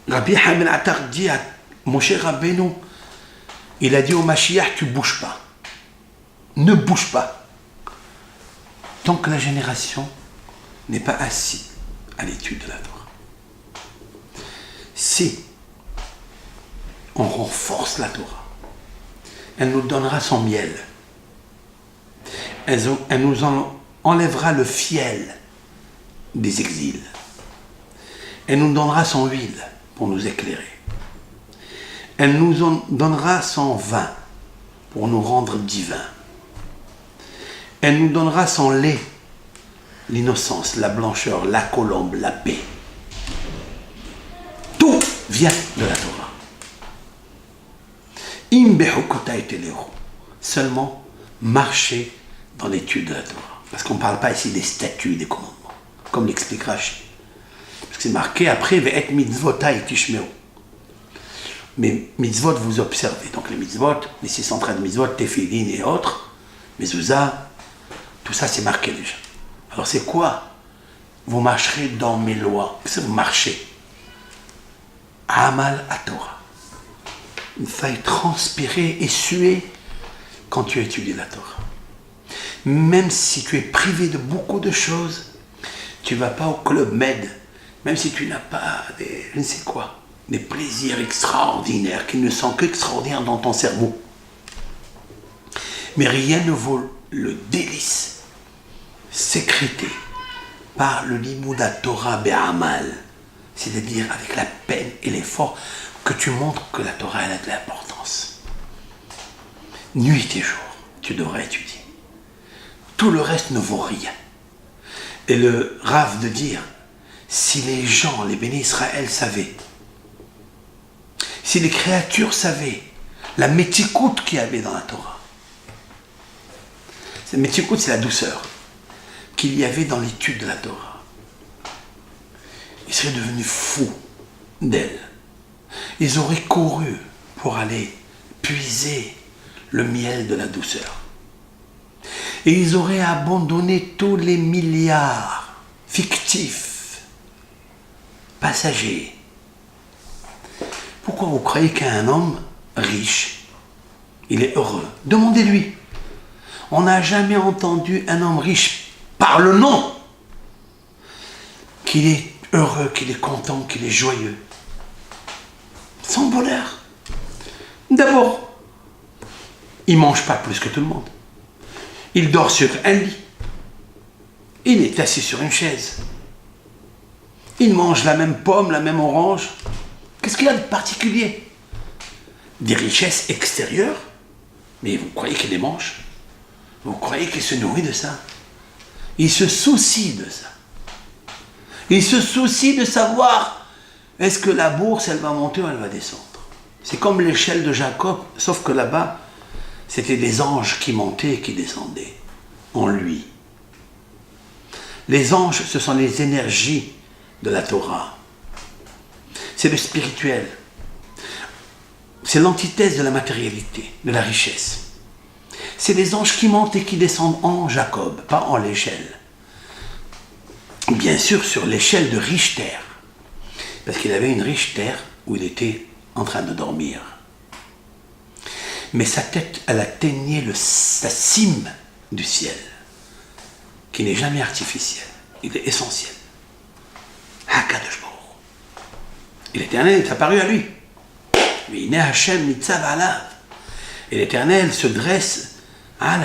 Rabbi Hamid Attar dit à Moshe Rabbeinu, il a dit au Mashiach, tu ne bouges pas. Ne bouge pas. Tant que la génération n'est pas assise à l'étude de la Torah. Si on renforce la Torah, elle nous donnera son miel. Elle nous enlèvera le fiel des exils. Elle nous donnera son huile pour nous éclairer. Elle nous donnera son vin pour nous rendre divins. Elle nous donnera son lait, l'innocence, la blancheur, la colombe, la paix. Tout vient de la Torah. Seulement marcher dans l'étude de la Torah. Parce qu'on ne parle pas ici des statuts, des commandements, comme l'explique Rashi. Parce que c'est marqué après, Ve'et mitzvotai tishmeu. Mais mitzvot, vous observez. Donc les mitzvot, les 613 mitzvot, tefillin et autres, mezouza, tout ça c'est marqué déjà. Alors c'est quoi? Vous marcherez dans mes lois. Qu'est-ce que vous marchez? Amal à Torah. Une feuille transpirer et suer quand tu étudies la Torah. Même si tu es privé de beaucoup de choses, tu ne vas pas au club med, même si tu n'as pas des, je ne sais quoi, des plaisirs extraordinaires qui ne sont qu'extraordinaires dans ton cerveau. Mais rien ne vaut le délice sécrété par le limouda Torah be'amal, c'est-à-dire avec la peine et l'effort que tu montres que la Torah elle a de l'importance. Nuit et jour, tu devrais étudier. Tout le reste ne vaut rien. Et le Rav de dire, si les gens, les bénis Israël savaient, si les créatures savaient la métikout qu'il y avait dans la Torah, cette métikout c'est la douceur qu'il y avait dans l'étude de la Torah, ils seraient devenus fous d'elle. Ils auraient couru pour aller puiser le miel de la douceur. Et ils auraient abandonné tous les milliards fictifs, passagers. Pourquoi vous croyez qu'un homme riche, il est heureux? Demandez-lui. On n'a jamais entendu un homme riche par le nom qu'il est heureux, qu'il est content, qu'il est joyeux. Son bonheur. D'abord, il ne mange pas plus que tout le monde. Il dort sur un lit. Il est assis sur une chaise. Il mange la même pomme, la même orange. Qu'est-ce qu'il y a de particulier? Des richesses extérieures? Mais vous croyez qu'il les mange? Vous croyez qu'il se nourrit de ça? Il se soucie de ça. Il se soucie de savoir est-ce que la bourse, elle va monter ou elle va descendre. C'est comme l'échelle de Jacob, sauf que là-bas, c'était des anges qui montaient et qui descendaient en lui. Les anges, ce sont les énergies de la Torah. C'est le spirituel. C'est l'antithèse de la matérialité, de la richesse. C'est les anges qui montent et qui descendent en Jacob, pas en l'échelle. Bien sûr, sur l'échelle de Richter. Parce qu'il avait une Richter où il était en train de dormir. Mais sa tête, elle atteignait la cime du ciel, qui n'est jamais artificiel, il est essentiel. Hakadosh Baruch Hu. Et l'Éternel est apparu à lui. Et l'Éternel se dresse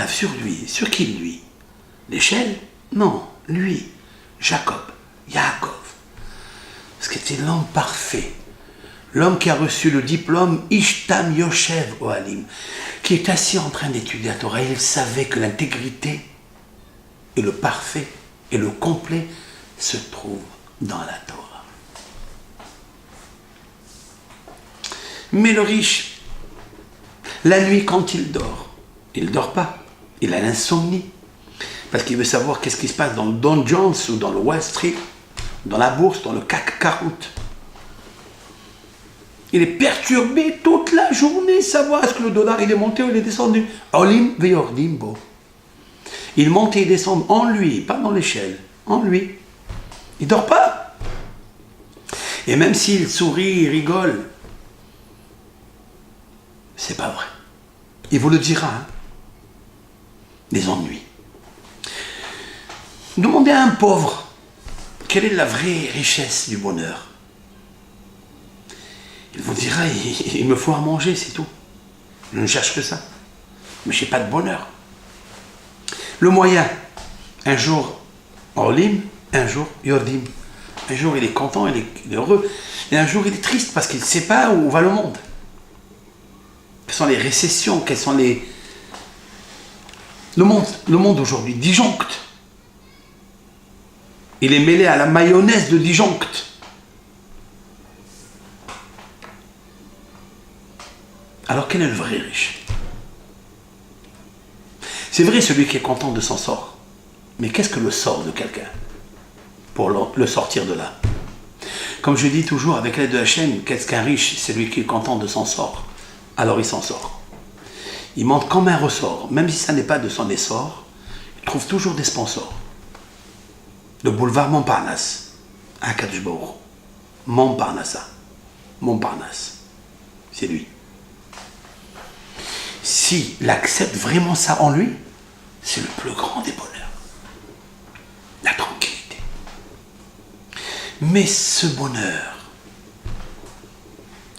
sur lui. Sur qui lui? L'échelle? Non, lui, Jacob, Yaakov. Parce que c'était l'homme parfait. L'homme qui a reçu le diplôme Ishtam Yoshev Ohalim, qui est assis en train d'étudier la Torah. Il savait que l'intégrité et le parfait et le complet se trouvent dans la Torah. Mais le riche, la nuit quand il ne dort pas, il a l'insomnie, parce qu'il veut savoir qu'est-ce qui se passe dans le Dow Jones ou dans le Wall Street, dans la bourse, dans le CAC 40. Il est perturbé toute la journée, savoir est-ce que le dollar il est monté ou il est descendu. Olim veyordim bo. Il monte et il descend en lui, pas dans l'échelle, en lui. Il dort pas. Et même s'il sourit, il rigole, c'est pas vrai. Il vous le dira, hein. Des ennuis. Demandez à un pauvre quelle est la vraie richesse du bonheur. Il vous dira, il me faut à manger, c'est tout. Je ne cherche que ça. Mais je n'ai pas de bonheur. Le moyen, un jour Olim, un jour Yordim. Un jour il est content, il est heureux. Et un jour il est triste parce qu'il ne sait pas où va le monde. Quelles sont les récessions, quels sont les... Le monde aujourd'hui disjoncte. Il est mêlé à la mayonnaise de disjoncte. Alors quel est le vrai riche? C'est vrai celui qui est content de son sort. Mais qu'est-ce que le sort de quelqu'un pour le sortir de là? Comme je dis toujours avec l'aide de Hachem, qu'est-ce qu'un riche? C'est celui qui est content de son sort. Alors il s'en sort. Il monte comme un ressort. Même si ça n'est pas de son essor, il trouve toujours des sponsors. Le boulevard Montparnasse, à Kadosh Baruch. Montparnasse. Montparnasse. C'est lui. S'il accepte vraiment ça en lui, c'est le plus grand des bonheurs. La tranquillité. Mais ce bonheur,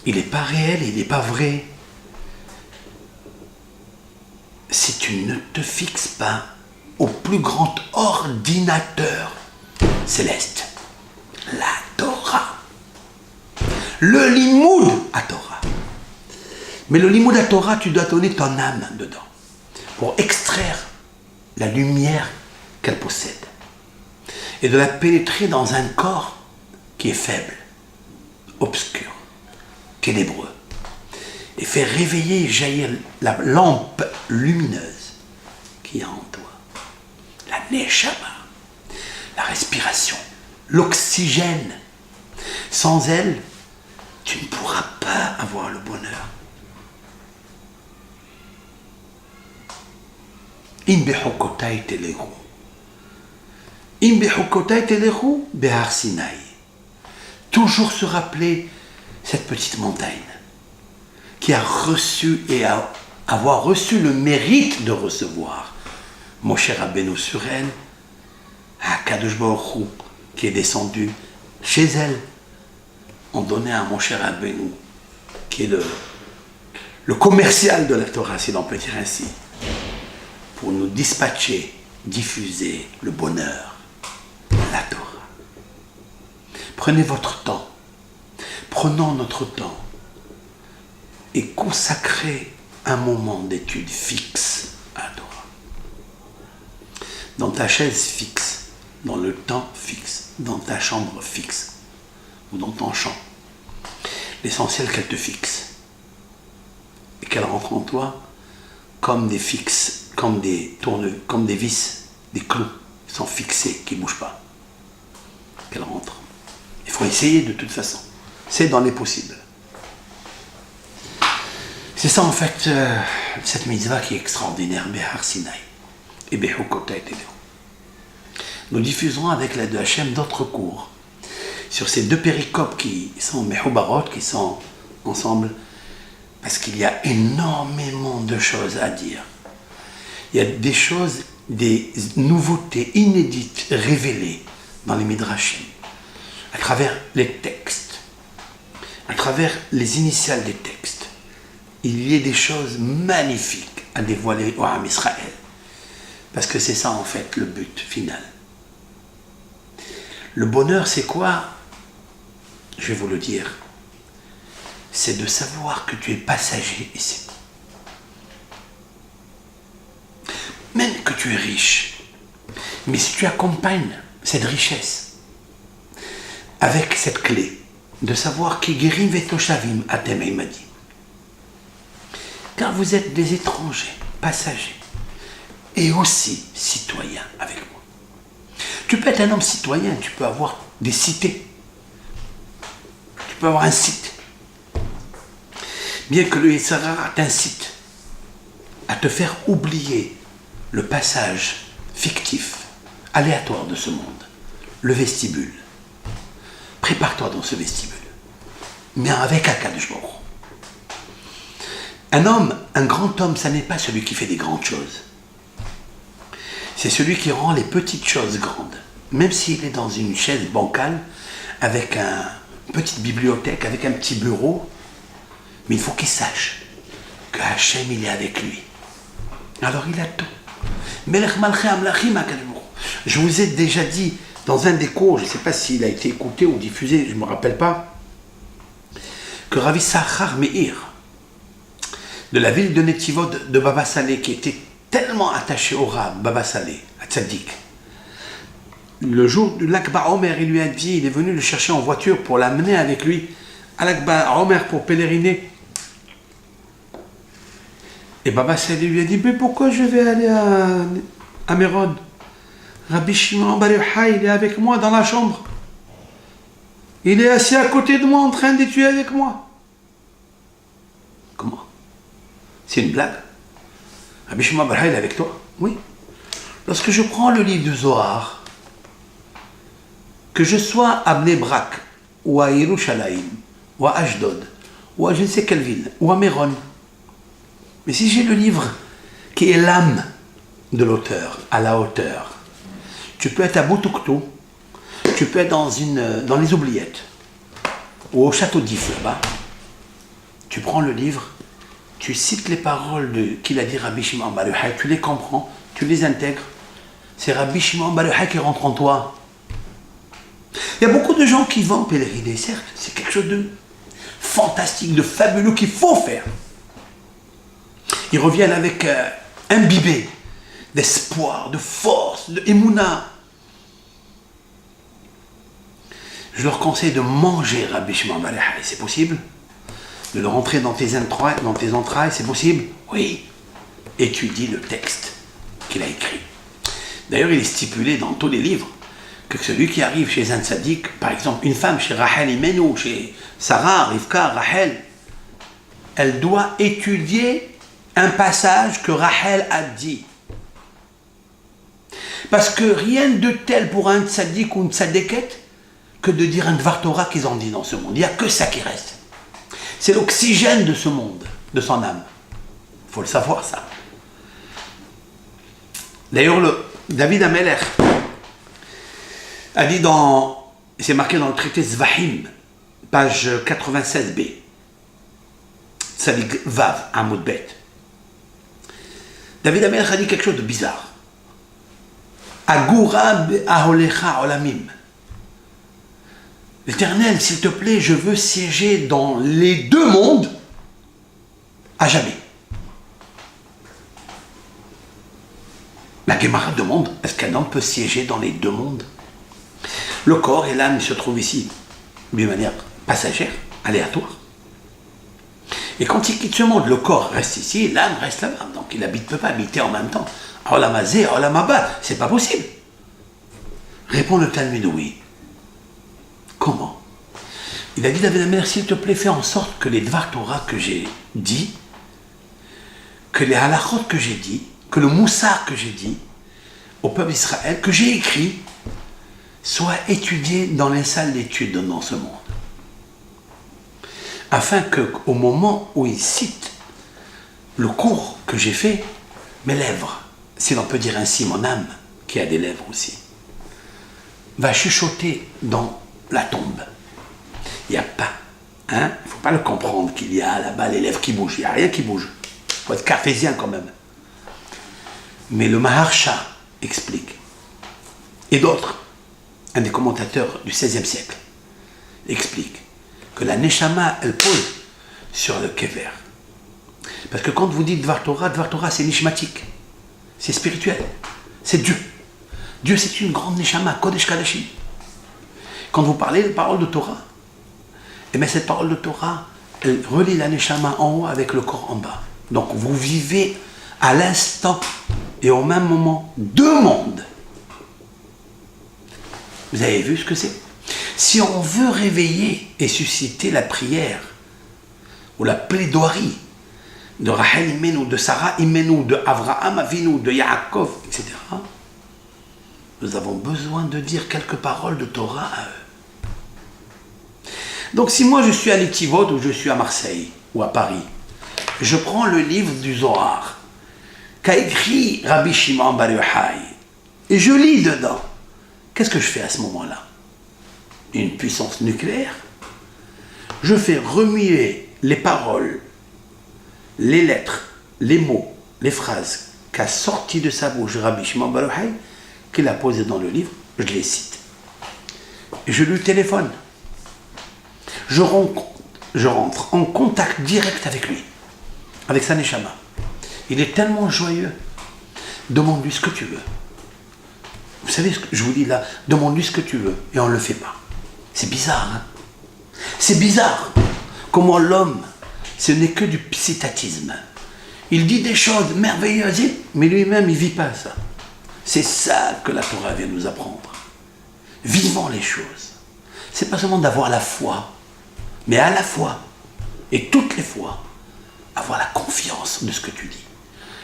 il n'est pas réel, il n'est pas vrai. Si tu ne te fixes pas au plus grand ordinateur céleste, la Torah, le limoud à Torah. Mais le limoud à Torah, tu dois donner ton âme dedans pour extraire la lumière qu'elle possède et de la pénétrer dans un corps qui est faible, obscur, ténébreux, et faire réveiller et jaillir la lampe lumineuse qui est en toi, la neshama, la respiration, l'oxygène. Sans elle, tu ne pourras pas avoir le bonheur. In bechukotai telechu. In bechukotai telechu behar Sinaï. Toujours se rappeler cette petite montagne qui a reçu et avoir reçu le mérite de recevoir Moshe Rabbeinu sur elle, à Kadosh Baruch Hu, qui est descendu chez elle. On donnait à Moshe Rabbeinu, qui est le commercial de la Torah, si l'on peut dire ainsi, pour nous dispatcher, diffuser le bonheur, la Torah. Prenez votre temps, prenons notre temps et consacrez un moment d'étude fixe à la Torah. Dans ta chaise fixe, dans le temps fixe, dans ta chambre fixe ou dans ton champ. L'essentiel qu'elle te fixe et qu'elle rentre en toi comme des fixes, comme des vis, des clous qui sont fixés, qui ne bougent pas. Qu'elle rentre. Il faut essayer de toute façon. C'est dans les possibles. C'est ça en fait, cette mitzvah qui est extraordinaire, Behar Sinaï et Bechukotai Telechu. Nous diffuserons avec l'aide de Hachem d'autres cours sur ces deux péricopes qui sont Mehubarot, qui sont ensemble, parce qu'il y a énormément de choses à dire. Il y a des choses, des nouveautés inédites révélées dans les Midrashim, à travers les textes, à travers les initiales des textes. Il y a des choses magnifiques à dévoiler au Ham Israël, parce que c'est ça en fait le but final. Le bonheur, c'est quoi? Je vais vous le dire. C'est de savoir que tu es passager et c'est tout. Même que tu es riche. Mais si tu accompagnes cette richesse avec cette clé de savoir qui guérit Vetoshavim Atem Imadi. Car vous êtes des étrangers, passagers et aussi citoyens avec moi. Tu peux être un homme citoyen, tu peux avoir des cités. Tu peux avoir un site. Bien que le Yetzirah t'incite à te faire oublier le passage fictif, aléatoire de ce monde, le vestibule. Prépare-toi dans ce vestibule, mais avec Akadosh Baruch Hu. Un homme, un grand homme, ça n'est pas celui qui fait des grandes choses. C'est celui qui rend les petites choses grandes. Même s'il est dans une chaise bancale, avec une petite bibliothèque, avec un petit bureau, mais il faut qu'il sache que Hachem, il est avec lui. Alors il a tout. Je vous ai déjà dit dans un des cours, je ne sais pas s'il a été écouté ou diffusé, je ne me rappelle pas, que Ravi Sachar Meir, de la ville de Netivot de Baba Saleh, qui était tellement attaché au Rav, Baba Saleh, à Tzaddik, le jour de l'Akba Omer, il lui a dit, il est venu le chercher en voiture pour l'amener avec lui à l'Akba Omer pour pèleriner. Et Baba Saleh lui a dit, mais pourquoi je vais aller à Mérod? Rabbi Shimon Bar Yochai, il est avec moi dans la chambre. Il est assis à côté de moi en train d'étudier avec moi. Comment? C'est une blague? Rabbi Shimon Bar Yochai, il est avec toi? Oui. Lorsque je prends le livre du Zohar, que je sois à Bnei Brak, ou à Yerushalayim, ou à Ashdod, ou à je ne sais quelle ville, ou à Méron, mais si j'ai le livre qui est l'âme de l'auteur, à la hauteur, tu peux être à Boutouktou, tu peux être dans les oubliettes, ou au château d'If là-bas, tu prends le livre, tu cites les paroles qu'il a dit Rabbi Shimon Bar Yochai, tu les comprends, tu les intègres, c'est Rabbi Shimon Bar Yochai qui rentre en toi. Il y a beaucoup de gens qui vont pèleriner, certes, c'est quelque chose de fantastique, de fabuleux qu'il faut faire. Ils reviennent avec imbibés d'espoir, de force, de émouna. Je leur conseille de manger Rabbi Shimon Bar Yochai, c'est possible? De le rentrer dans tes entrailles, c'est possible? Oui. Étudie le texte qu'il a écrit. D'ailleurs, il est stipulé dans tous les livres que celui qui arrive chez un tzaddik, par exemple une femme chez Rachel Imenu, chez Sarah, Rivka, Rachel, elle doit étudier un passage que Rachel a dit. Parce que rien de tel pour un tzaddik ou une tzaddikette que de dire un Dvar Torah qu'ils ont dit dans ce monde. Il n'y a que ça qui reste. C'est l'oxygène de ce monde, de son âme. Il faut le savoir, ça. D'ailleurs, David Amelech a dit c'est marqué dans le traité Zvahim, page 96b, Tzadik Vav, Amoud Bet. David Amelech a dit quelque chose de bizarre. Agura be'aholecha olamim. L'Éternel, s'il te plaît, je veux siéger dans les deux mondes à jamais. La Gemara demande, est-ce qu'un homme peut siéger dans les deux mondes? Le corps et l'âme se trouvent ici d'une manière passagère, aléatoire. Et quand il quitte ce monde, le corps reste ici, l'âme reste là-bas. Donc il ne peut pas habiter en même temps. Olamazé, Olamaba, c'est pas possible. Répond le Talmud, oui. Comment? Il a dit, David Amelech, s'il te plaît, fais en sorte que les Dvar Torah que j'ai dit, que les halachot que j'ai dit, que le moussar que j'ai dit au peuple d'Israël, que j'ai écrit, soit étudié dans les salles d'études dans ce monde. Afin qu'au moment où il cite le cours que j'ai fait, mes lèvres, si l'on peut dire ainsi, mon âme, qui a des lèvres aussi, va chuchoter dans la tombe. Il n'y a pas, il ne faut pas le comprendre qu'il y a là-bas les lèvres qui bougent. Il n'y a rien qui bouge. Il faut être cartésien quand même. Mais le Maharsha explique, et d'autres, un des commentateurs du XVIe siècle, explique que la Neshama, elle pose sur le Kever. Parce que quand vous dites Dvar Torah c'est nishmatique, c'est spirituel, c'est Dieu. Dieu, c'est une grande Neshama, Kodesh Kadashim. Quand vous parlez de parole de Torah, et bien cette parole de Torah, elle relie la Neshama en haut avec le corps en bas. Donc vous vivez à l'instant et au même moment deux mondes. Vous avez vu ce que c'est? Si on veut réveiller et susciter la prière ou la plaidoirie de Rachel Imenu, de Sarah Imenu, de Avraham Avinu, de Yaakov, etc., nous avons besoin de dire quelques paroles de Torah à eux. Donc si moi je suis à Netivot ou je suis à Marseille ou à Paris, je prends le livre du Zohar qu'a écrit Rabbi Shimon Bar Yochai et je lis dedans. Qu'est-ce que je fais à ce moment-là? Une puissance nucléaire. Je fais remuer les paroles, les lettres, les mots, les phrases qu'a sorti de sa bouche Rabbi Shimon Bar Yochai, qu'il a posé dans le livre, je les cite. Et je lui téléphone. Je rentre en contact direct avec lui, avec sa neshama. Il est tellement joyeux. Demande-lui ce que tu veux. Vous savez ce que je vous dis là? Demande-lui ce que tu veux. Et on ne le fait pas. C'est bizarre, hein? C'est bizarre. Comment l'homme, ce n'est que du psittatisme. Il dit des choses merveilleuses, mais lui-même, il ne vit pas ça. C'est ça que la Torah vient nous apprendre. Vivons les choses. C'est pas seulement d'avoir la foi, mais à la fois, et toutes les fois, avoir la confiance de ce que tu dis.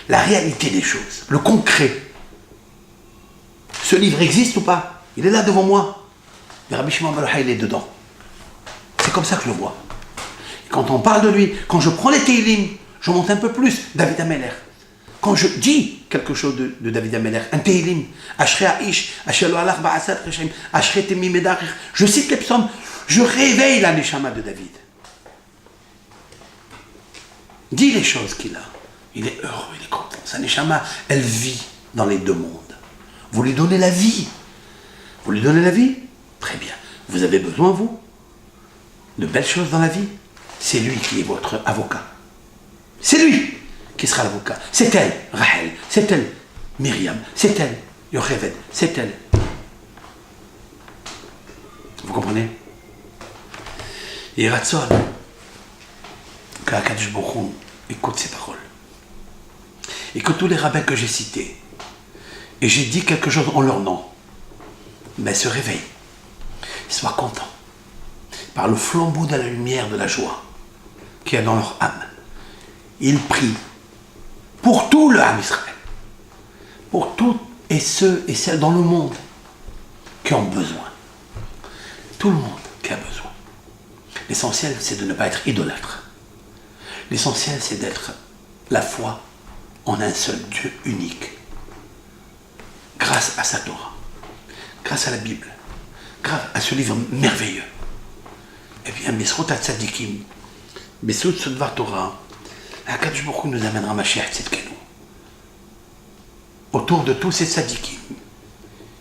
La réalité des choses, le concret. Ce livre existe ou pas? Il est là devant moi. Mais Rabbi Shimon Bar Yochai, il est dedans. C'est comme ça que je le vois. Et quand on parle de lui, quand je prends les Teilim, je monte un peu plus David HaMelech. Quand je dis quelque chose de David HaMelech, un Teilim, Ashrei Aish, Asher lo halach ba'asat reshaim, Ashrei temi medarich, je cite les psaumes, je réveille la neshama de David. Dis les choses qu'il a. Il est heureux, il est content. Sa neshama, elle vit dans les deux mondes. Vous lui donnez la vie. Vous lui donnez la vie? Très bien. Vous avez besoin, vous, de belles choses dans la vie? C'est lui qui est votre avocat. C'est lui qui sera l'avocat. C'est elle, Rachel. C'est elle, Myriam. C'est elle, Yocheved. C'est elle. Vous comprenez? Et Ratzon, qu'Akadosh Baruch Hu écoute ces paroles. Et que tous les rabbins que j'ai cités, et j'ai dit quelque chose en leur nom, mais se réveillent, soient contents, par le flambeau de la lumière de la joie qu'il y a dans leur âme. Ils prient pour tout le âme Israël, pour tous et ceux et celles dans le monde qui ont besoin. Tout le monde qui a besoin. L'essentiel, c'est de ne pas être idolâtre. L'essentiel, c'est d'être la foi en un seul Dieu unique. Grâce à sa Torah, grâce à la Bible, grâce à ce livre merveilleux. Eh bien, Besrot HaTzadikim, Besrot Sodvar Torah, Akadosh Baruch Hu nous amènera Mashiach Tzidkenu. Autour de tous ces tzadikim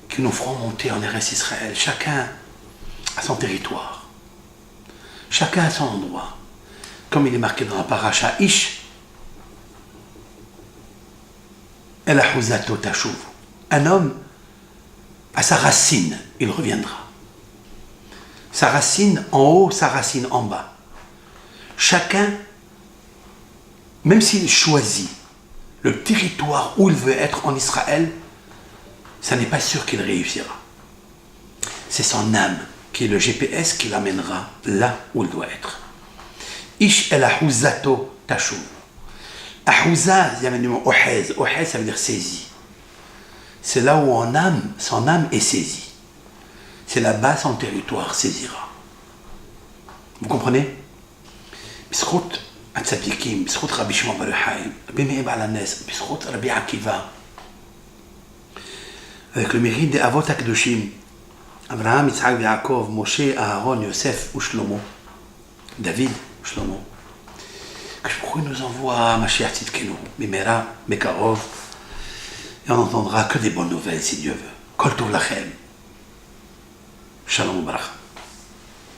qui nous feront monter en Eretz Israël, chacun à son territoire, chacun à son endroit. Comme il est marqué dans la paracha Ish, El Ahuzato Tashuv. Un homme, à sa racine, il reviendra. Sa racine en haut, sa racine en bas. Chacun, même s'il choisit le territoire où il veut être en Israël, ça n'est pas sûr qu'il réussira. C'est son âme qui est le GPS qui l'amènera là où il doit être. Ish el ahuzato tashuv. Ahouza, il y a le mot ohez. Ohez, ça veut dire saisi. C'est là où son âme est saisie. C'est là-bas son territoire saisira. Vous comprenez? Bisrout HaTzadikim, Bisrout Rabbi Shimon Bar Yochai, Rabbi Meir Baal HaNes, Bisrout Rabbi Akiva, avec le mérite des Avot HaKadoshim, Abraham, Yitzhak, Yaakov, Moshe, Aaron, Yosef ou Shlomo, David, Shlomo, que je pourrais nous envoie Mashiach Tzidkenu, Bimera, Bekarov, et on n'entendra que des bonnes nouvelles si Dieu veut. Kol Tov Lachem. Shalom Barakah.